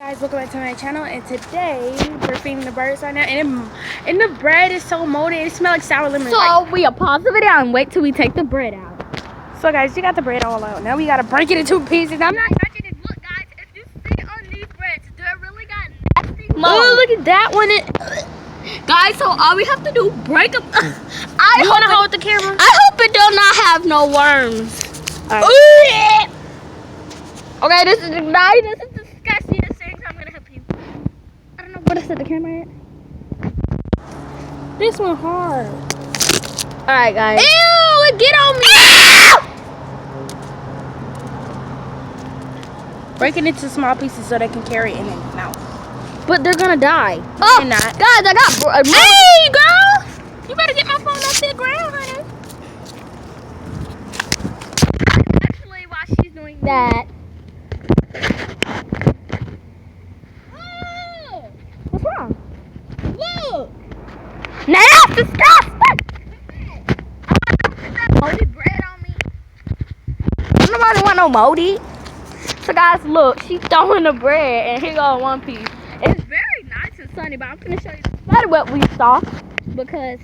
Guys, welcome back to my channel, and today we're feeding the birds right now, and the bread is so moldy. It smells like sour lemon. So we'll pause the video and wait till we take the bread out. So guys, you got the bread all out. Now we gotta break it into pieces. I'm not touching it. Look guys, if you see on these breads, they're really got nasty. Oh, look at that one. Guys, so all we have to do, break them. You wanna hold the camera? I hope it does not have no worms. Right. Okay, this is nice. This is disgusting. At the same time, I'm gonna help you. I don't know what I said the camera at. This one hard. Alright, guys. Ew! Get on me! Break it into small pieces so they can carry it in their mouth. But they're gonna die. Oh, They're not. Guys, I got. Hey, girl! You better get my phone off the ground, honey. Actually, while she's doing that. What's wrong? Look! Now that's disgusting! Moldy bread on me. Nobody want no moldy. So guys, look, she's throwing the bread and here goes one piece. It's very nice and sunny, but I'm gonna show you the spider web we saw because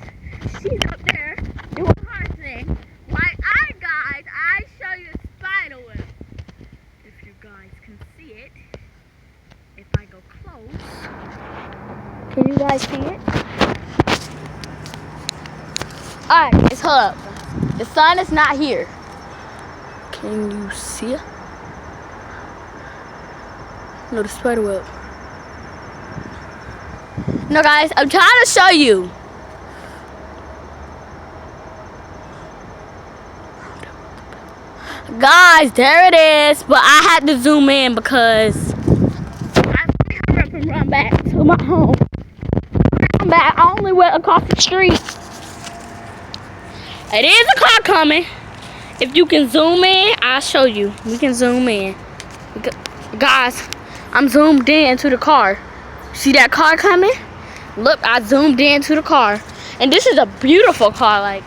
she's up there doing her thing. Like I show you the spider web. If you guys can see it, if I go close, can you guys see it? Alright, it's up. The sun is not here. Can you see it? No, the spider web. No, guys, I'm trying to show you. Guys, there it is. But I had to zoom in because I hurry up and run back to my home. I'm back. I only went across the street. It is a car coming. If you can zoom in, I'll show you. We can zoom in. Guys, I'm zoomed in to the car. See that car coming? Look, I zoomed into the car. And this is a beautiful car, like,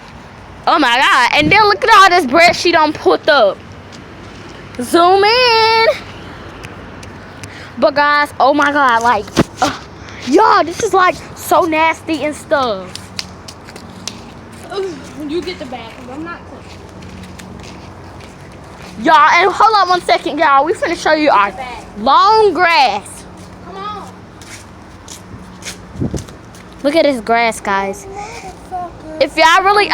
oh my God. And then look at all this bread she done put up. Zoom in. But guys, oh my God, like, y'all, this is like so nasty and stuff. You get the bag, I'm not touching. Y'all, and hold on 1 second, y'all. We finna show you our long grass. Come on. Look at this grass, guys. If y'all really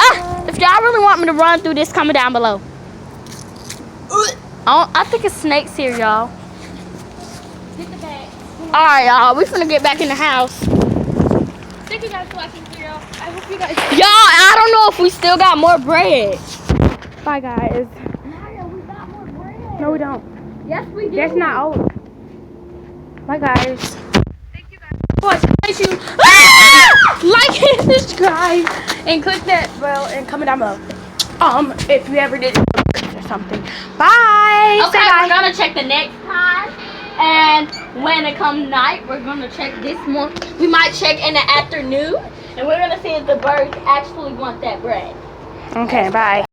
want me to run through this, comment down below. I think it's snakes here, y'all. Get the bag. All right, y'all. We finna get back in the house. Thank you guys for watching the video. I hope you guys. Y'all, I don't know if we still got more bread. Bye, guys. Maya, we got more bread. No, we don't. Yes, we do. That's not all. Bye, guys. Thank you guys for watching. Make sure you like and subscribe and click that bell and comment down below. If you ever did or something. Bye. Okay, Say bye. we're gonna check the next time, and when it comes night, we're gonna check this morning. We might check in the afternoon, and we're gonna see if the birds actually want that bread. Okay, bye.